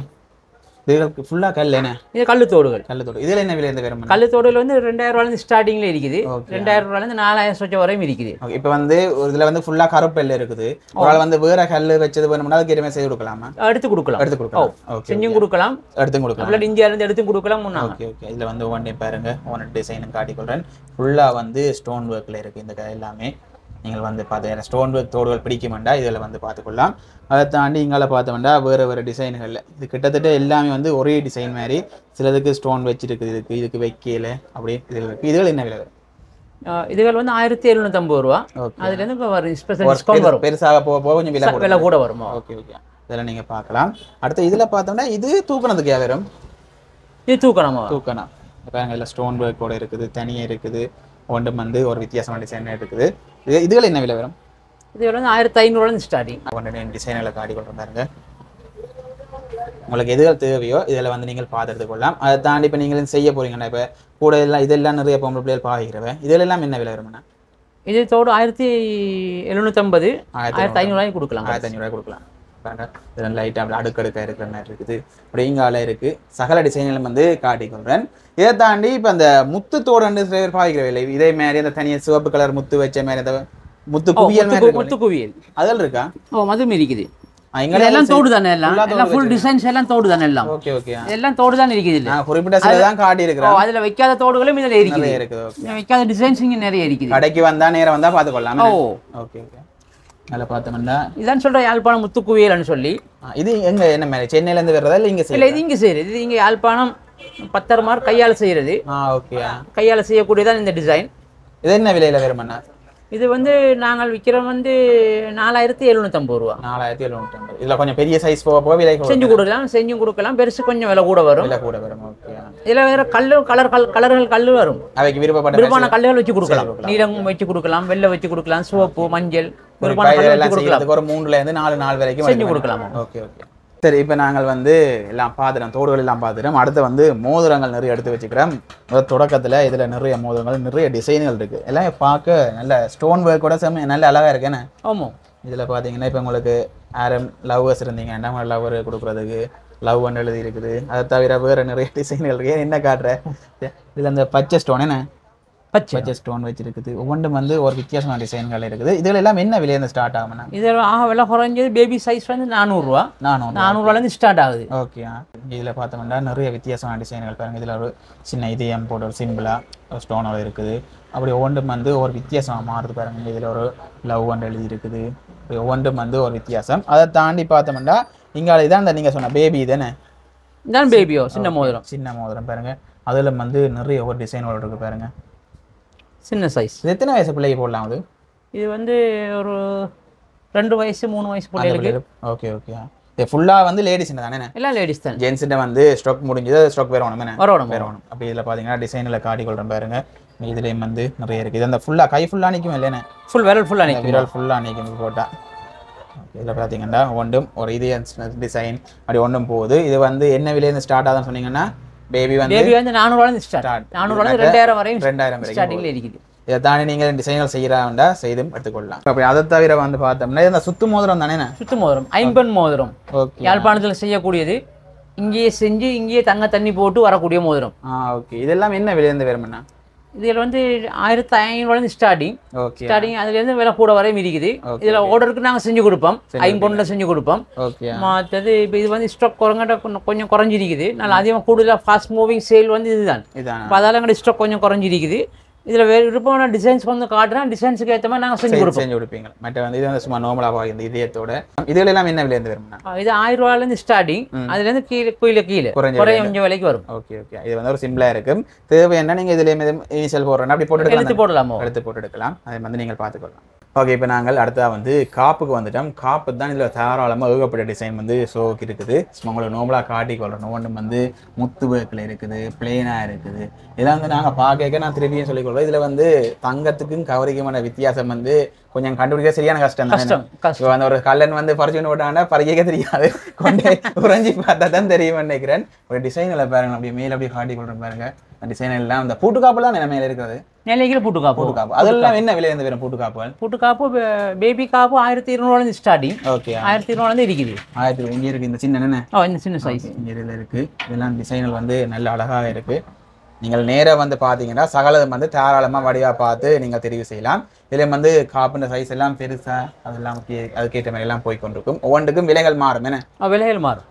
இதுகளுக்கு ஃபுல்லாக கல் என்ன இது கல்லு தோடுகள். இதில் என்ன விலை? வேறு கல்லு தோடுகள் வந்து 2000 ரூபாயிலேருந்து ஸ்டார்டிங்கில் இருக்குது. 2000 ரூபாயிலேருந்து 4000 வரையும் இருக்குது. இப்போ வந்து இதில் வந்து ஃபுல்லாக கருப்பெல் இருக்குது. ஒரு வந்து வேற கல் வச்சது வேணும்னா அதுக்கு எதுவுமே செய்து கொடுக்கலாமா? எடுத்து கொடுக்கலாம். செஞ்சும் கொடுக்கலாம், எடுத்தும் கொடுக்கலாம். இந்தியாவிலேருந்து எடுத்தும் கொடுக்கலாம். ஓகே ஓகே இதில் வந்து ஒவ்வொன்றே பாருங்க. ஒவ்வொரு டிசைனும் காட்டிக்கொள்கிறேன். ஃபுல்லாக வந்து ஸ்டோன் ஒர்க்கில் இருக்குது இந்த கடை எல்லாமே. நீங்கள் வந்து பார்த்து ஸ்டோன் ஒர்க் தோடுகள் பிடிக்குமெண்டா இதில் வந்து பார்த்துக்கொள்ளலாம். அதை தாண்டி இங்கால பார்த்தோம்னா வேறு வேறு டிசைன்களில் இது கிட்டத்தட்ட எல்லாமே வந்து ஒரே டிசைன் மாதிரி. சிலதுக்கு ஸ்டோன் வச்சுருக்குது, இதுக்கு வைக்கல அப்படி இதில் இருக்குது. இதுகள் என்ன விலை? இதுகள் வந்து 1750 ரூபா. அதுலேருந்து இப்போ ஸ்பெஷல் டிஸ்கவுண்ட் வரும். பெருசாக போக கொஞ்சம் விலை கூட வரும். ஓகே ஓகே இதெல்லாம் நீங்கள் பார்க்கலாம். அடுத்து இதில் பார்த்தோம்னா இது தூக்கணத்துக்கு வரும். இது தூக்கணமா? தூக்கணம் இப்போ இதில் ஸ்டோன் ஒர்க்கோட இருக்குது, தனியாக இருக்குது. ஒன்றும் வந்து ஒரு வித்தியாசமான டிசைன் இருக்குது. இதுகள் என்ன விலை வரும்? இது வந்து 1500 ஸ்டார்டிங். ஒன்று டிசைன்களை காட்டி கொண்டிருந்தாருங்க. உங்களுக்கு எதுகள் தேவையோ இதில் வந்து நீங்கள் பார்த்து எடுத்துக்கொள்ளலாம். அதை தாண்டி இப்போ நீங்கள் செய்ய போறீங்கன்னா இப்போ கூட எல்லாம் இதெல்லாம் நிறைய பொம்பளை பிள்ளைகள் பாவிக்கிறவன் இதெல்லாம் என்ன விலை வரும்னா? இது தோடு 1750, 1500 கொடுக்கலாம். 1500 கொடுக்கலாம். இதெல்லாம் லைட்டாக அடுக்கடுக்காக இருக்கிற மாதிரி இருக்குது. அப்படி இங்கால இருக்குது. சகல டிசைன்களும் வந்து காட்டிக்கொள்கிறேன். இதை தாண்டி இப்போ அந்த முத்து தோடு பாவிக்கிற விலை இதே மாதிரி அந்த தனியாக சிவப்பு கலர் முத்து வச்ச மாதிரி அந்த முத்து குவியல் முத்து குவியல் அதெல்லாம் இருக்கா? அதுவும் இருக்குது. எல்லாம் தோடு தானே? எல்லாம் ஃபுல் டிசைன்ஸ் எல்லாம் தோடு தானே? எல்லாம் ஓகே ஓகே எல்லாம் தோடு தான் இருக்குது. இல்ல குறிப்பிட்ட சில தான் காட்டி இருக்கிறேன். அதுல வைக்காத தோடுகளும் இதுல இருக்குது. வைக்காத டிசைன்ஸ் இங்க நிறைய இருக்குது. கடைக்கு வந்தா நேரா வந்தா பாத்துக்கலாம். ஓகே ஓகே நல்ல பார்த்தோம்னா இதான் சொல்ற யாழ்ப்பாணம் முத்துக்குவியல்னு சொல்லி. இது எங்க என்ன மாதிரி சென்னையில இருந்து வர்றதா இல்ல இங்க இல்ல இது இங்க செய்யறது. இது இங்க யாழ்ப்பாணம் பத்தர்மார் கையால செய்யறது. ஓகே கையால செய்யக்கூடியதான் இந்த டிசைன். இது என்ன விலையில வருமண்ணா? இது வந்து நாங்கள் விற்கிறோம் வந்து 4750 ரூபா. 4750. இதுல கொஞ்சம் பெரிய சைஸ் போக போக விலை செஞ்சு கொடுக்கலாம். பெருசு கொஞ்சம் விலை கூட வரும். ஓகே. இதுல வேற கலர்கள் கல்லு வரும். அவைக்கு விருப்பமான கல்லுகள் வச்சு கொடுக்கலாம். நீலம் வச்சு கொடுக்கலாம், வெள்ளை வச்சு கொடுக்கலாம், சிவப்பு, மஞ்சள், விருப்பமான கல்லு வச்சு கொடுக்கலாம். ஒரு 3ல இருந்து 4 நாள் வரைக்கும் செஞ்சு கொடுக்கலாம். ஓகே. சரி, இப்போ நாங்கள் வந்து எல்லாம் பார்த்துட்டோம், தோடுகள் எல்லாம் பார்த்துட்டோம். அடுத்து வந்து மோதிரங்கள் நிறைய எடுத்து வச்சுக்கிறோம். தொடக்கத்தில் இதில் நிறைய மோதிரங்கள், நிறைய டிசைன்கள் இருக்குது. எல்லாம் பார்க்க நல்ல ஸ்டோன் ஒர்க்கோட நல்ல அழகாக இருக்குன்னு. ஆமாம். இதில் பார்த்தீங்கன்னா இப்போ உங்களுக்கு யாரும் லவ்வர்ஸ் இருந்தீங்கன்னா உங்களை லவ்வர் கொடுக்குறதுக்கு லவ் ஒன்று எழுதி இருக்குது. அதை தவிர வேறு நிறைய டிசைன்கள் இருக்குது. என்ன காட்டுறேன் இதில் அந்த பச்சை ஸ்டோன் என்ன பச்சை ஸ்டோன் வச்சிருக்குது. ஒவ்வொன்றும் வந்து ஒரு வித்தியாசமான டிசைன்கள் இருக்குது. இதுல எல்லாம் என்ன விலையில ஸ்டார்ட் ஆகும்னா? இதில் விலை குறைஞ்சது பேபி சைஸ் வந்து 400 ரூபா. 400 ஸ்டார்ட் ஆகுது. ஓகே. இதில் பார்த்தோம்னா நிறைய வித்தியாசமான டிசைன்கள் பாருங்க. இதில் ஒரு சின்ன இதயம் போட்டு ஒரு சிம்பிளாக ஸ்டோனோட இருக்குது. அப்படி ஒவ்வொன்றும் வந்து ஒரு வித்தியாசமாக மாறுது பாருங்க. இதில் ஒரு லவ் ஒன்று எழுதி இருக்குது. ஒவ்வொன்றும் வந்து ஒரு வித்தியாசம். அதை தாண்டி பார்த்தோம்னா இங்கே இதான் அந்த நீங்கள் சொன்ன பேபி தானே? இதான் பேபியோ சின்ன மோதிரம் பாருங்க. அதில் வந்து நிறைய ஒரு டிசைனோட இருக்குது பாருங்க. சின்ன சைஸ். எத்தனை வயசு பிள்ளைக்கு போடலாம் அது? இது வந்து ஒரு 2 வயசு 3 வயசு பிள்ளைகளுக்கு. ஓகே. இது ஃபுல்லாக வந்து லேடிஸ் தானே? எல்லாம் லேடிஸ் தான். ஜென்ஸிட்ட வந்து ஸ்டாக் முடிஞ்சது, ஸ்டாக் வரணும். அப்படி இதில் பார்த்தீங்கன்னா டிசைனில் காட்டிக்கொள்கிறேன் பாருங்க. இதுலேயும் வந்து நிறைய இருக்குது. இது அந்த ஃபுல்லாக கை ஃபுல்லாக நிற்கும் இல்லைன்னு? விரல் ஃபுல்லாக நிற்கும் போட்டால். இதில் பார்த்தீங்கன்னா ஒன்றும் ஒரு இது டிசைன் அப்படி ஒன்றும் போகுது. இது வந்து என்ன விலையிலேருந்து ஸ்டார்ட் ஆகுதுன்னு சொன்னீங்கன்னா பேபி வந்து 400 ஸ்டார்ட். 400 2000 வரையும் ஸ்டார்டிங்ல இருக்குது. இதை தாண்டி நீங்கள் டிசைன்கள் செய்யறாண்டா செய்தும் எடுத்துக்கொள்ளலாம். அப்படி அதை தவிர வந்து பார்த்தோம்னா இந்த சுத்து மோதிரம் தானே? சுத்து மோதிரம், ஐம்பன் மோதிரம். யாழ்ப்பாணத்தில் செய்யக்கூடியது. இங்கேயே செஞ்சு இங்கேயே தண்ணி போட்டு வரக்கூடிய மோதிரம். ஓகே. இதெல்லாம் என்ன விலையிலேருந்து வேணும்னா? இதில் வந்து 1500 ஸ்டார்டிங். அதுலேருந்து விலை கூட வரையும் இருக்குது. இதில் ஆர்டருக்கு நாங்கள் செஞ்சு கொடுப்போம். 50 செஞ்சு கொடுப்போம். மற்றது இப்போ இது வந்து ஸ்டாக் கொஞ்சம் குறைஞ்சிருக்குது. நல்லா அதிகமாக கூடுதலாக ஃபாஸ்ட் மூவிங் சேல் வந்து இதுதான். இப்போ அதால் எங்கள்கிட்ட ஸ்டாக் கொஞ்சம் குறைஞ்சிருக்குது. இதில் வேறு விருப்பமான டிசைன்ஸ் வந்து காட்டுறேன். டிசைன்ஸுக்கு ஏற்ற மாதிரி நாங்கள் செஞ்சு கொடுப்பீங்க. மற்ற வந்து இது வந்து சும்மா நார்மலாக இந்த இதயத்தோட இதில் எல்லாம் என்ன விலையிலேருந்து வரும்னா? இது 1000 ரூபாயிலேருந்து ஸ்டார்டிங். அதுலேருந்து கீழே கொஞ்சம் விலைக்கு வரும். ஓகே. இது வந்து ஒரு சிம்பிளாக இருக்கும். தேவை என்ன நீங்கள் இதில் இனிஷியல் போடுறேன் அப்படி போட்டு எடுத்து போட்டு எடுக்கலாம். அதை வந்து நீங்கள் பார்த்துக்கொள்ளலாம். ஓகே. இப்போ நாங்கள் அடுத்ததாக வந்து காப்புக்கு வந்துட்டோம். காப்பு தான் இதில் தாராளமாக ஏகப்பட்ட டிசைன் வந்து ஷோக்கு இருக்குது. உங்களுக்கு நோம்பலாக காட்டிக்கொள்கிறோம். ஒன்று வந்து முத்து ஒர்க்கில் இருக்குது, பிளெயினாக இருக்குது. இதெல்லாம் வந்து நாங்கள் பார்க்க நான் திருப்பியும் சொல்லிக்கொள்கிறோம். இதில் வந்து தங்கத்துக்கும் கவரிக்குமான வித்தியாசம் வந்து கொஞ்சம் கண்டுபிடிக்க சரியான கஷ்டம். அந்த ஒரு கல்லன் வந்து பறிச்சுன்னு விட்டாங்கன்னா பறிக்க தெரியாது. கொண்டே உறைஞ்சி பார்த்தா தான் தெரியும் நினைக்கிறேன். ஒரு டிசைனில் பாருங்க. அப்படியே மேலே அப்படியே காட்டிக்கொள்கிறோம் பாருங்க. டிசைன் எல்லாம் இந்த பூட்டுக்காப்புலாம் என்ன மேலே இருக்கிறது? நிலைகள் பூட்டுக்காப்பு. அதெல்லாம் என்ன விலை இருந்து வரும்? பூட்டுக்காப்பு பேபி காப்பு 1200 ஸ்டார்டிங். ஓகே. 1200 இருக்குது. 1000 இங்கே இருக்கு. இந்த சின்ன இந்த சின்ன சைஸ் இதில் இருக்கு. இதெல்லாம் டிசைன்கள் வந்து நல்ல அழகாக இருக்கு. நீங்கள் நேராக வந்து பார்த்தீங்கன்னா சகலதும் வந்து தாராளமாக வடிவாக பார்த்து நீங்கள் தெரிவு செய்யலாம். இதில் வந்து காப்புன்ற சைஸ் எல்லாம் பெருசாக அதெல்லாம் அதுக்கேற்ற மாதிரி எல்லாம் போய் கொண்டிருக்கும். ஒவ்வொன்றுக்கும் விலைகள் மாறும். என்ன விலைகள் மாறும்.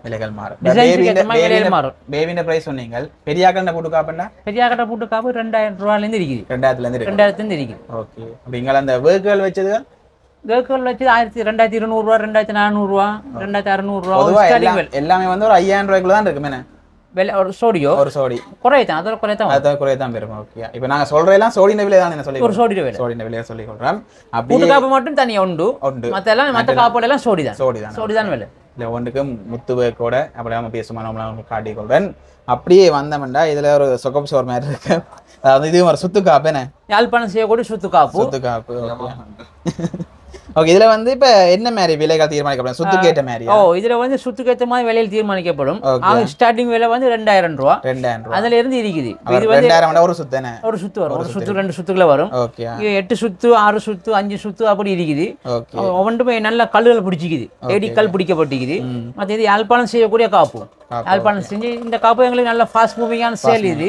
பேபியின் பிரைஸ் சொன்னீங்க. பெரியாக்கண்ட பூட்டு காப்புன்னா? பெரியாக்கண்ட பூட்டு காப்பு 2000 ரூபாயிலேருந்து இருக்குது. 2000 இருக்குது. ஓகே. அப்படிங்களா? அந்த வேர்க்குகள் வச்சது வேர்க்குகள் வச்சு 2200 ரூபா, 2400 ரூபா, 2600 ரூபா. எல்லாமே வந்து ஒரு 5000 ரூபாய்க்குள்ள தான் இருக்குமே. ஒரு சோடி குறையத்தான். அதோட குறையத்தான் பெரும். ஓகே. இப்போ நாங்கள் சொல்றதெல்லாம் சோடின விலை தான். என்ன சொல்லி ஒரு சோடின விலையை சொல்லி சொல்றோம். பூட்டு காப்பு மட்டும் தனியாக உண்டு. மற்ற காப்போட எல்லாம் சோடிதான் விலை. இல்லை ஒன்றுக்கும் முத்துவேக்கோட அப்படியே பேசுமானவங்களாம் காட்டிக்கொள்றேன். அப்படியே வந்தோம்னா இதுல ஒரு சொக்கப்பு சோறு மாதிரி இருக்கு. அதாவது இது ஒரு சுத்து காப்பு. என்ன யாழ்ப்பாணம் செய்யக்கூடிய சுத்து காப்பு. ஓகே. இதுல வந்து இப்ப என்ன மாதிரி விலைகள் தீர்மானிக்கப்படும்? சுத்துக்கு ஏற்ற மாதிரி? இதுல வந்து சுத்துக்கு ஏற்ற மாதிரி விலையில் தீர்மானிக்கப்படும். ஸ்டார்டிங் விலை வந்து 2000 ரூபா. அதுல இருந்து இருக்குது. இது வந்து 2000 ஒரு சுத்து வரும். ஒரு சுத்து 2 சுத்துக்குள்ள வரும். 8 சுத்து 6 சுத்து 5 சுத்து அப்படி இருக்குது. ஒவ்வொன்றுமே நல்ல கல்லுகள் பிடிச்சிக்குது. ஏடி கல் பிடிக்கப்பட்டிருக்குது. மற்ற இது யாழ்ப்பாணம் செய்யக்கூடிய காப்பு. யாழ்ப்பாணம் செஞ்சு இந்த காப்பு எங்களுக்கு நல்ல ஃபாஸ்ட் மூவிங்கான சேல். இது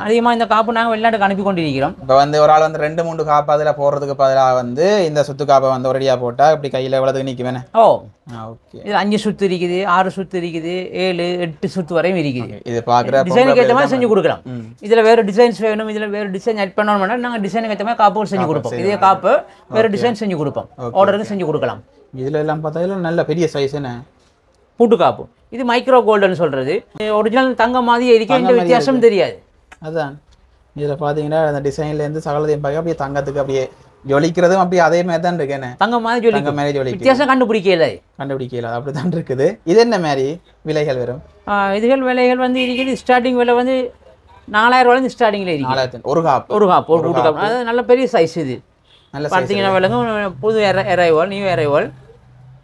அதிகமா இந்த காப்பு நாங்கள் வெளிநாட்டுக்கு அனுப்பி கொண்டிருக்கிறோம். இப்போ வந்து ஒரு ஆள் வந்து 2-3 காப்பு அதில் போடுறதுக்கு பதிலாக வந்து இந்த சுத்து காப்பை வந்து ஒரேடியா போட்டா இப்படி கையில எவ்வளவுக்கு நிக்குவேனே? ஓகே. இது 5 சுத்து இருக்குது, 6 சுத்து இருக்குது, 7 8 சுத்து வரையும் இருக்குது. இது பார்க்குற டிசைனுக்கு ஏற்ற மாதிரி செஞ்சு கொடுக்கலாம். இதுல வேற டிசைன்ஸ் வேணும், இதுல வேற டிசைன் ஆட் பண்ணணும்னா நாங்க டிசைனுக்கு ஏற்ற மாதிரி காப்பு செஞ்சு கொடுப்போம். இதே காப்பு வேற டிசைன் செஞ்சு கொடுப்போம். ஆர்டருக்கு செஞ்சு கொடுக்கலாம். இதுல எல்லாம் பார்த்தா நல்ல பெரிய சைஸ். என்ன பூட்டு காப்பு? இது மைக்ரோ கோல்டுன்னு சொல்றது. ஒரிஜினல் தங்கம் மாதிரியே இருக்கு. எந்த வித்தியாசம் தெரியாது. அதான் இதில் பார்த்தீங்கன்னா அந்த டிசைன்லேருந்து சகலதையும் பார்க்க அப்படியே தங்கத்துக்கு அப்படியே ஜொலிக்கிறதும் அப்படி அதே மாதிரி தான் இருக்கு என்ன தங்கம் மாதிரி ஜொலிக்கும். தங்கம் மாதிரி ஜொலிக்கும். வித்தியாசம் கண்டுபிடிக்கல அப்படிதான் இருக்குது. இது என்ன மாதிரி விலைகள் வரும்? இதுகள் விலைகள் வந்து இருக்குது. ஸ்டார்டிங் விலை வந்து 4000 ரூபாயிலிருந்து ஸ்டார்டிங்கில் இருக்கு. 4000 ஒரு காப்பு ஒரு கூட்டு காப்பு. அது நல்ல பெரிய சைஸ் இது. நல்ல பார்த்தீங்கன்னா விலங்கும் புது அரைவல் நியூ அரைவல்.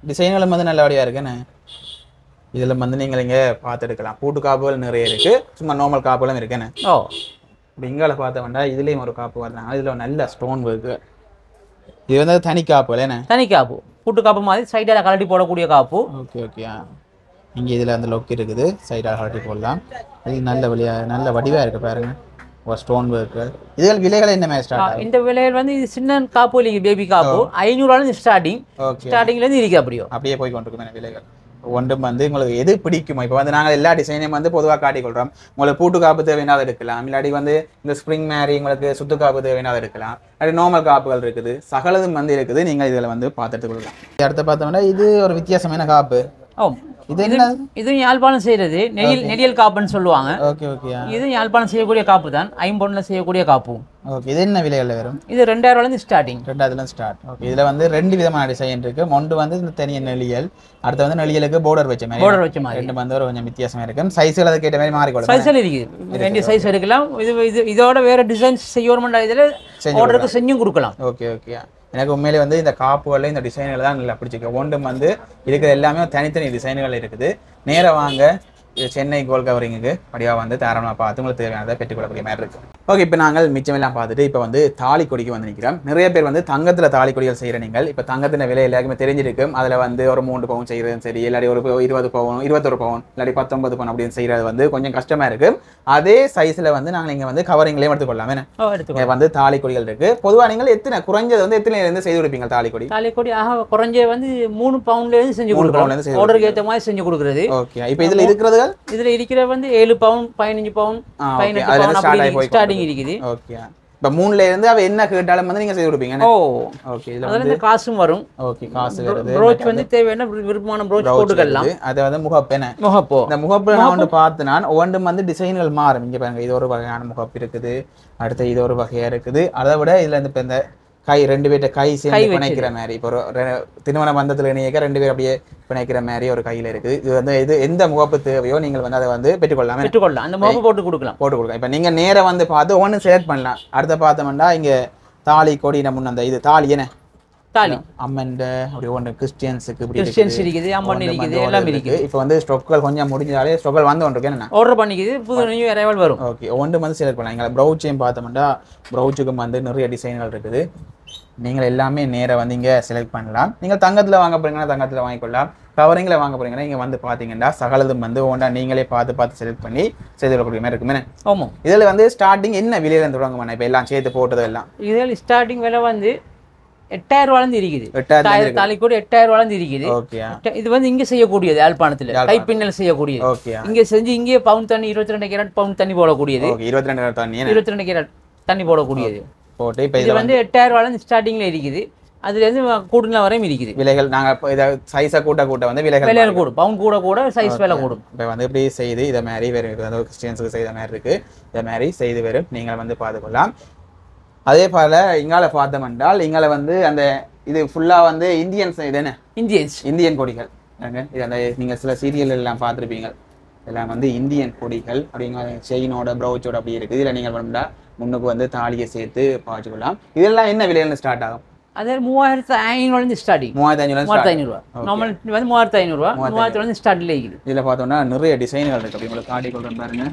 டிசைன்களும் வந்து நல்லபடியாக இருக்குன்னு. இதில் வந்து நீங்கள் இங்கே பார்த்துருக்கலாம். பூட்டு காப்புகள் நிறைய இருக்குது, சும்மா நார்மல் காப்புகளும் இருக்குன்னு. ஓ இப்போ இங்கால பார்த்த வேண்டாம். இதுலேயும் ஒரு காப்பு வரலாம். இதில் நல்ல ஸ்டோன் ஒர்க்கு. இது வந்து தனி காப்புகள் என்ன? தனி காப்பு. பூட்டு காப்பு மாதிரி சைடாக கலட்டி போடக்கூடிய காப்பு. ஓகே. இங்கே இதில் அந்த லொக் இருக்குது, சைடாக கலட்டி போடலாம். இது நல்ல வடிவாக இருக்குது பாருங்க. ஒரு ஸ்டோன் ஒர்க்கு. இதுகள் விலைகள் என்ன மாதிரி ஸ்டார்ட்? இந்த விலைகள் வந்து இது சின்ன காப்பு இல்லைங்க, பேபி காப்பு. 500 ஸ்டார்டிங். ஸ்டார்டிங்லேருந்து இருக்கு. அப்படியே போய் கொண்டிருக்கும் விலைகள். ஒன்றும் வந்து உங்களுக்கு எது பிடிக்குமோ. இப்போ வந்து நாங்கள் எல்லா டிசைனையும் வந்து பொதுவாக காட்டிக்கொள்கிறோம். உங்களுக்கு பூட்டு காப்பு தேவைன்னா அதை எடுக்கலாம், இல்லாட்டி வந்து இந்த ஸ்ப்ரிங் மாதிரி உங்களுக்கு சுத்து காப்பு தேவைன்னா அதை எடுக்கலாம், அப்படி நார்மல் காப்புகள் இருக்குது, சகலதும் வந்து இருக்குது. நீங்கள் இதில் வந்து பார்த்துட்டு கொள்ளலாம். அடுத்த பார்த்தோம்னா இது ஒரு வித்தியாசமான காப்பு. இது என்ன? இது யாழ்ப்பாணம் செய்யறது நெடியல் காப்புன்னு சொல்லுவாங்க. இது யாழ்ப்பாணம் செய்யக்கூடிய காப்பு தான். ஐம்பொன்னில் செய்யக்கூடிய காப்பு. இது என்ன விலைகளில் வரும்? இது 2000 ரூபாயிலிருந்து ஸ்டார்டிங். 2000 ஸ்டார்ட். இதில் வந்து 2 விதமான டிசைன் இருக்கு. ஒன்று வந்து இந்த தனிய நெளியல், அடுத்து வந்து நெளியலுக்கு பார்டர் வச்ச மாதிரி. ரெண்டு வந்து ஒரு கொஞ்சம் வித்தியாசமா இருக்கும். சைஸ்கள் அதுக்கு ஏற்ற மாதிரி மாறிக்கொள்ளும். சைஸ்கள் இருக்குது, 2 சைஸ் எடுக்கலாம். இதோட வேற டிசைன்ஸ் செய்யணும்னா இதில் ஆர்டருக்கு செஞ்சும் கொடுக்கலாம். ஓகே. எனக்கு உண்மையிலே வந்து இந்த காப்புகளில் இந்த டிசைன்கள் தான் நல்லா பிடிச்சிருக்கு. ஒன்றும் வந்து இருக்கிற எல்லாமே தனித்தனி டிசைன்கள் இருக்குது. நேராக வாங்க சென்னை கோல் கவரிங்குக்கு படியாக வந்து தாராளமாக பார்த்து உங்களுக்கு தேவையானதை பெற்றுக்கொள்ளக்கூடிய மாதிரி இருக்குது. ஓகே, இப்போ நாங்கள் மிச்சமெல்லாம் பார்த்துட்டு இப்போ வந்து தாலி கொடிக்கு வந்து நிற்கிறோம். நிறைய பேர் வந்து தங்கத்தில் தாலி கொடிகள் செய்கிற நீங்கள் இப்போ தங்கத்தின் விலை எல்லாருக்குமே தெரிஞ்சிருக்கும். அதில் வந்து ஒரு 3 பவுன் செய்கிறதும் சரி, இல்லாட்டி ஒரு 20 பவுன் 21 பவுன் இல்லாட்டி 19 பவுன் அப்படின்னு செய்கிறது வந்து கொஞ்சம் கஷ்டமாக இருக்குது. அதே சைஸில் வந்து நாங்கள் இங்கே வந்து கவரிங்லேயும் எடுத்துக்கொள்ளலாம். என்ன வந்து தாலி கொடிகள் இருக்குது. பொதுவாக நீங்கள் குறைஞ்சது வந்து எத்தனைலேருந்து செய்து கொடுப்பீங்க தாலி கொடி? தாலி கொடி குறைஞ்ச வந்து 3 பவுன்லேருந்து செஞ்சு கொடுக்குறோம். ஆர்டருக்கு ஏற்ற மாதிரி செஞ்சு கொடுக்குறது. ஓகே, இப்போ இதில் இருக்கிறது இதுல இருக்கிற வந்து 7 பவுன் 15 பவுன் 18 பவுன் அப்படி ஸ்டார்டிங் இருக்குது. ஓகே, இப்ப 3ல இருந்து அவ என்ன கேட்டாலும் வந்து நீங்க செய்து கொடுப்பீங்க. ஓகே, இதுல வந்து காசும் வரும். ஓகே, காசு வருது. ப்ரோச் வந்து தேவையான விருப்பமான ப்ரோச் போட்டுக்கலாம். அது வந்து முகப்பு என்ன முகப்பு. இந்த முகப்பு நான் வந்து பார்த்தேன். நான் ஒவ்வொன்றும் வந்து டிசைன்கள் மாறும். இங்க பாருங்க, இது ஒரு வகையான முகப்பு இருக்குது, அடுத்து இது ஒரு வகையா இருக்குது. அதை விட இதுல இந்த இந்த கை 2 பேர்ட்ட கை சேர்ந்து பிணைக்கிற மாதிரி, இப்போ ஒரு திருமண பந்தத்தில் இணைக்க 2 பேர் அப்படியே பிணைக்கிற மாதிரி ஒரு கையில் இருக்குது. இது வந்து இது எந்த முகப்பு தேவையோ நீங்கள் வந்து அதை வந்து பெற்றுக்கொள்ளலாம். அந்த முகப்பு போட்டு கொடுக்கலாம். இப்போ நீங்கள் நேராக வந்து பார்த்து ஒன்று செலக்ட் பண்ணலாம். அடுத்த பார்த்தோம்னா இங்கே தாலி கொடி முன்ன அந்த இது தாலி என்ன தாலி அம்மன் அப்படி ஒன்று கிறிஸ்டியன்ஸுக்கு இருக்குது, அம்மன் இருக்குது, எல்லாம் இருக்குது. இப்போ வந்து ஸ்டொக்கள் கொஞ்சம் முடிஞ்சாலே ஸ்டொக்கள் வந்து ஒன்று என்ன ஆர்டர் பண்ணிக்குது, புது நியூ அரைவல் வரும். ஓகே, ஒன்று வந்து செலக்ட் பண்ணலாம். எங்களை ப்ரௌச்சையும் பார்த்தோம்னா ப்ரௌச்சுக்கும் வந்து நிறைய டிசைன்கள் இருக்குது. நீங்கள் எல்லாமே நேராக வந்து இங்கே செலக்ட் பண்ணலாம். நீங்கள் தங்கத்தில் வாங்க போறீங்கன்னா தங்கத்தில் வாங்கிக்கொள்ளலாம். கவரிங்கில் வாங்க போறீங்கன்னா இங்கே வந்து பார்த்தீங்கன்னா சகலதும் வந்து ஒன்றா நீங்களே பார்த்து செலக்ட் பண்ணி செய்து கொள்ளக்கூடிய மாதிரி இருக்குமே. ஆமாம், இதில் வந்து ஸ்டார்டிங் என்ன விலையில தொடங்குமா? இப்போ எல்லாம் சேர்த்து போட்டது எல்லாம் இதில் ஸ்டார்டிங் விலை வந்து 8000 ரூபாயிலிருந்து இருக்குது. 8000 தாலி கூட 8000 ரூபாயிலிருந்து இருக்குது. ஓகே, இது வந்து இங்கே செய்யக்கூடியது யாழ்ப்பாணத்தில் கைப்பின்னல் செய்யக்கூடியது. ஓகே, இங்கே செஞ்சு இங்கே பவுன் தண்ணி 22 கேரட் பவுன் தண்ணி போடக்கூடியது. 22 கேரட் தண்ணி போடக்கூடியது போட்டு இப்போ இது வந்து 8000 ரூபாயிலிருந்து ஸ்டார்டிங்ல இருக்குது. அதுலேருந்து கூடுதல் வரையும் இருக்குது விலைகள். நாங்கள் இதை சைஸை கூட்ட வந்து விலைகள் கூடும். பவுன் கூட சைஸ் விலை கூடும். இப்போ வந்து இப்படி செய்து இதை மாதிரி வேறு இருக்குது. கிறிஸ்டியன்ஸுக்கு செய்த மாதிரி இருக்குது. இதை மாதிரி செய்து வரும். நீங்கள் வந்து பார்த்துக்கொள்ளலாம். அதே போல் இங்கால பார்த்தோம் என்றால் இங்கால வந்து அந்த இது ஃபுல்லாக வந்து இந்தியன்ஸ் இது என்ன இந்தியன் கொடிகள். இது அந்த நீங்கள் சில சீரியல் எல்லாம் பார்த்துருப்பீங்க. இதெல்லாம் வந்து இந்தியன் கொடிகள் அப்படிங்கிற செயினோட ப்ரௌச்சோட அப்படி இருக்குது. இதில் நீங்கள் பண்ணா முன்னுக்கு வந்து தாலியை சேர்த்து பாய்ச்சிக்கலாம். இதெல்லாம் என்ன விலையில ஸ்டார்ட் ஆகும்? அது 3500 ஸ்டார்டிங். 3500 ரூபா. நார்மல் வந்து 3500 ரூபா. 3000 ஸ்டார்ட்ல இருக்குது. இதில் பார்த்தோம்னா நிறைய டிசைன்கள் இருக்கு. அப்படி உங்களுக்கு காட்டி கொள்றேன் பாருங்க.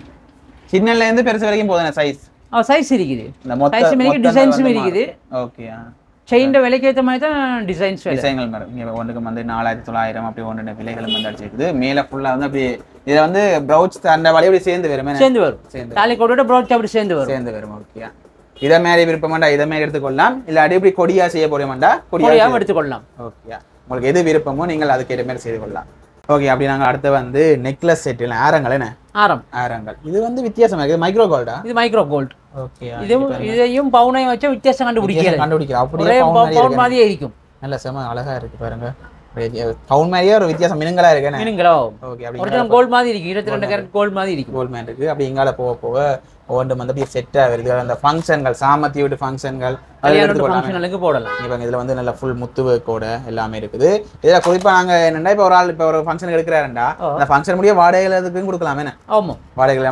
சின்னல இருந்து பெருசு வரைக்கும் போதும் சைஸ். சைஸ் இருக்குது. இந்த மொத்த டிசைன்ஸும் இருக்குது. ஓகே, செயின்ட விலைக்கு ஏற்ற மாதிரி தான் டிசைன்கள் மேடம். இங்கே ஒன்றுக்கு வந்து 4900 அப்படி ஒன்று விலைகளும் வந்து அடிச்சிருக்குது. மேலே ஃபுல்லாக வந்து அப்படி இதில் வந்து ப்ரௌச் அந்த வழி அப்படி சேர்ந்து வரும். தாலிக்கோட ப்ரௌச் அப்படி சேர்ந்து வரும். ஓகே, இதை மாதிரி விருப்பமாண்டா இதை மாதிரி எடுத்துக்கொள்ளலாம். இல்லை அடி இப்படி கொடியா செய்ய போறோமாண்டா கொடியாவும் எடுத்துக்கொள்ளலாம். ஓகே, உங்களுக்கு எது விருப்பமோ நீங்கள் அதுக்கு ஏற்ற மாதிரி செய்து கொள்ளலாம். ஓகே, அப்படி நாங்கள் அடுத்து வந்து நெக்லஸ் செட் இல்லை ஆரங்கள் என்ன ஆரங்கள். இது வந்து வித்தியாசமா இருக்குது. மைக்ரோ கோல்டா? இது மைக்ரோ கோல்ட். ஓகே, இதையும் பவுனையும் வச்சு வித்தியாசம் கண்டுபிடிக்கிறோம். அப்படியே பவுன் மாதிரியே இருக்கும். நல்ல செம அழகா இருக்கு பாருங்க. பவுன் மாதிரியே ஒரு வித்தியாசம் மினுங்களா இருக்கு. மினுங்களோ? ஓகே, அப்படி ஒரிஜினல் கோல்ட் மாதிரி இருக்கு. 22 கேரட் கோல்ட் மாதிரி இருக்கு. கோல்ட் மாதிரி இருக்கு. அப்படி இங்கால போக ஒவ்வொன்றும் வந்து அப்படியே செட் ஆகுது அந்த ஃபங்க்ஷன்கள் சாமத்தி வீட்டு ஃபங்க்ஷன்கள் ஃபங்க்ஷனுக்கு போடலாம் இப்போ இதில் வந்து நல்ல ஃபுல் முத்து கோட எல்லாமே இருக்குது இதில் குறிப்பாக நாங்கள் என்னென்னா இப்போ ஒரு ஆள் இப்போ ஒரு ஃபங்க்ஷன் எடுக்கிறாருண்டா அந்த ஃபங்க்ஷன் முடிய வாடகைகள் அதுக்கும் கொடுக்கலாமே ஆமாம் வாடகைகள்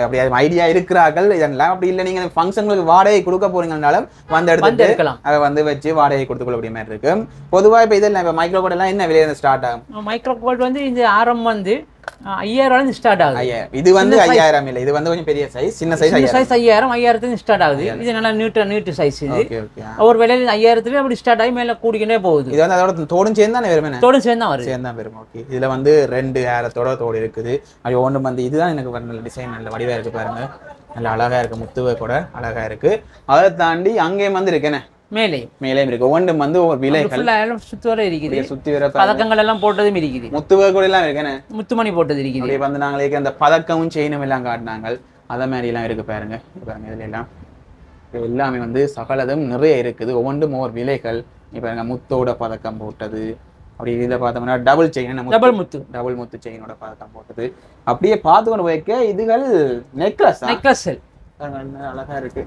அப்படி ஐடியா இருக்கிறார்கள் இதெல்லாம் அப்படி இல்லை நீங்கள் ஃபங்க்ஷனுக்கு வாடகை கொடுக்க போறீங்கன்னாலும் வந்து எடுத்துட்டு அதை வந்து வச்சு வாடகை கொடுத்துக்கொள்ளக்கூடிய மாதிரி இருக்கு பொதுவாக இப்போ இதெல்லாம் இப்போ மைக்ரோ கோட் எல்லாம் என்ன விலையில ஸ்டார்ட் ஆகும் மைக்ரோ கோட் வந்து இந்த ஆரம் வந்து 5000 ஸ்டார்ட் ஆகுது இது வந்து 5000 இல்ல இது வந்து கொஞ்சம் பெரிய சைஸ் சின்ன சைஸ் 5000 ஸ்டார்ட் ஆகுது இது நல்லா நீட்டு சைஸ் இது ஒரு விலையில 5000 அப்படி ஸ்டார்ட் ஆகி மேல கூடிக்கிட்டே போகுது இது வந்து அதோட தோடும் சேர்ந்து தானே வருமே தோடும் சேர்ந்து தான் வரும் சேர்ந்து வரும் ஓகே இதுல வந்து 2 ஏரத்தோட தோடு இருக்குது அது ஒன்று வந்து இதுதான் எனக்கு நல்ல டிசைன் நல்ல வடிவா இருக்கு பாருங்க நல்ல அழகா இருக்கு முத்துவ கூட அழகா இருக்கு அதை தாண்டி அங்கேயும் வந்து இருக்கேனே மேலேயும் இருக்கு ஒவ்வொன்றும் வந்து ஒரு விலைகள் சுத்தி வர இருக்குது சுத்தி வர பதக்கங்கள் எல்லாம் போட்டதும் இருக்குது முத்துவ கூட எல்லாம் இருக்கேனே முத்துமணி போட்டது இருக்குது வந்து நாங்களே அந்த பதக்கமும் செயினும் எல்லாம் காட்டினாங்க அத மாதிரி எல்லாம் இருக்கு பாருங்க பாருங்க இதுல எல்லாம் எல்லாமே வந்து சகலதும் நிறைய இருக்குது ஒவ்வொன்றும் ஒவ்வொரு விலைகள் பாருங்க முத்தோட பதக்கம் போட்டது அப்படி இதில் பார்த்தோம்னா டபுள் முத்து செயினோட பதக்கம் போட்டது அப்படியே பார்த்து கொண்டு வைக்க இதுகள் நெக்லஸ் அழகா இருக்கு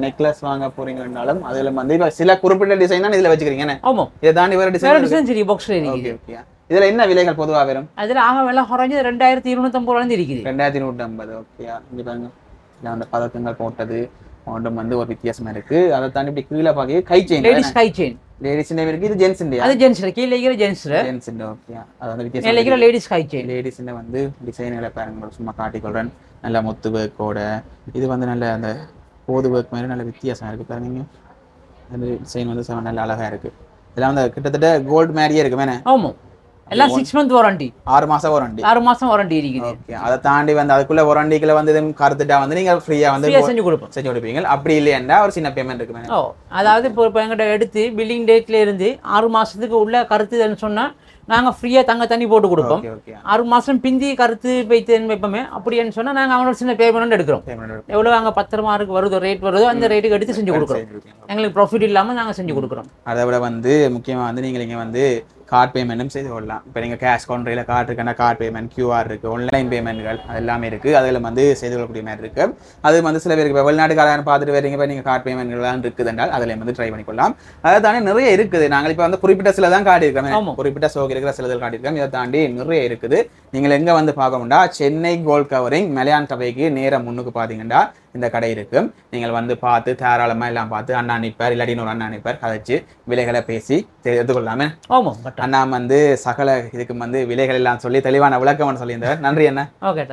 நெக்லஸ் வாங்க போறீங்கன்னாலும் அதுல வந்து சில குறிப்பிட்ட டிசைன் தான் இதுல வச்சுக்கிறீங்க ஆமா இதை தாண்டி வேற டிசைன் சரி பாக்ஸ்ல இருக்கு ஓகே இதுல என்ன விலைகள் பொதுவா வரும் அதுல ஆக விலை குறைஞ்சது 2250 இருந்து இருக்குது 2250 ஓகே இங்க பாருங்க இல்ல அந்த பதக்கங்கள் போட்டது ஒன்றும் வந்து ஒரு வித்தியாசமா இருக்கு அதை தாண்டி இப்படி கீழே பாக்க கை செயின் லேடிஸ் நேம் இருக்கு இது ஜென்ஸ் இந்தியா அது ஜென்ஸ் கீழ இருக்கிற ஜென்ஸ் ஓகே அது வந்து வித்தியாசம் மேல இருக்கிற லேடிஸ் கை செயின் லேடிஸ் வந்து டிசைன்களை பாருங்க சும்மா காட்டிக்கொள்றேன் நல்ல முத்து வேக்கோட இது வந்து நல்ல அந்த போது ஒர்க் மாதிரி நல்ல வித்தியாசம் இருக்கு பாருங்க அந்த டிசைன் வந்து நல்ல அழகா இருக்கு இதெல்லாம் வந்து கிட்டத்தட்ட கோல்ட் மாதிரியே இருக்கு மேனே ஆமா எல்லாம் 6 month வாரண்டி 6 மாசம் வாரண்டி இருக்குது ஓகே அத தாண்டி வந்து அதுக்குள்ள வாரண்டிக்குள்ள வந்து கருத்துட்டா வந்து நீங்க ஃப்ரீயா வந்து செஞ்சு கொடுப்பீங்க அப்படி இல்லையா ஒரு சின்ன பேமெண்ட் இருக்கு மேனே அதாவது இப்போ எங்கிட்ட எடுத்து பில்லிங் டேட்ல இருந்து 6 மாசத்துக்கு உள்ள கருத்துன்னு சொன்னா நாங்க ஃப்ரீயா தண்ணி போட்டு கொடுப்போம் 6 மாசம் பிந்தி கருத்து வைப்போமே அப்படின்னு சொன்னா நாங்க அவங்களோட சின்ன பேமெண்ட் எடுக்கிறோம் எவ்வளவு அங்க 10 மார்க்கு வருதோ ரேட் வருதோ அந்த ரேட்டுக்கு எடுத்து செஞ்சு கொடுக்குறோம் எங்களுக்கு ப்ராஃபிட் இல்லாம நாங்க செஞ்சு கொடுக்குறோம் அதை விட வந்து முக்கியமா வந்து நீங்க இங்க வந்து கார்ட் பேமெண்ட்டும் செய்து கொள்ளலாம் இப்போ நீங்கள் கேஷ் கவுண்டரில் கார்டு இருக்குன்னா கார்ட் பேமெண்ட் கியூஆர் இருக்குது ஆன்லைன் பேமெண்ட்கள் அது எல்லாமே இருக்குது அதில் வந்து செய்து கொள்ளக்கூடிய மாதிரி இருக்குது அது வந்து சில பேருக்கு இப்போ வெளிநாட்டுக்காரன் பார்த்துட்டு வரீங்க இப்போ நீங்கள் கார்ட் பேமெண்ட்கள்லாம் இருக்குது என்றால் அதில் வந்து ட்ரை பண்ணிக்கொள்ளலாம் அதை தாண்டி நிறைய இருக்குது நாங்கள் இப்போ வந்து குறிப்பிட்ட சில தான் காட்டியிருக்கோம் குறிப்பிட்ட சோக் இருக்கிற சிலதில் காட்டியிருக்கோம் இதை தாண்டி நிறைய இருக்குது நீங்கள் எங்கே வந்து பார்க்கணும்னா சென்னை கோல்ட் கவரிங் மெலியான் கபைக்கு நேரம் முன்னுக்கு பார்த்தீங்கன்னா இந்த கடை இருக்கு நீங்கள் வந்து பார்த்து தாராளமாக எல்லாம் பார்த்து அண்ணா நிற்பார் இல்லாட்டி ஒரு அண்ணா நிற்பார் கதைச்சு விலைகளை பேசி எடுத்துக்கொள்ளாமே அண்ணா வந்து சகல இதுக்கு வந்து விலைகள் எல்லாம் சொல்லி தெளிவான விளக்கம் சொல்லியிருந்தார் நன்றி அண்ணா ஓகே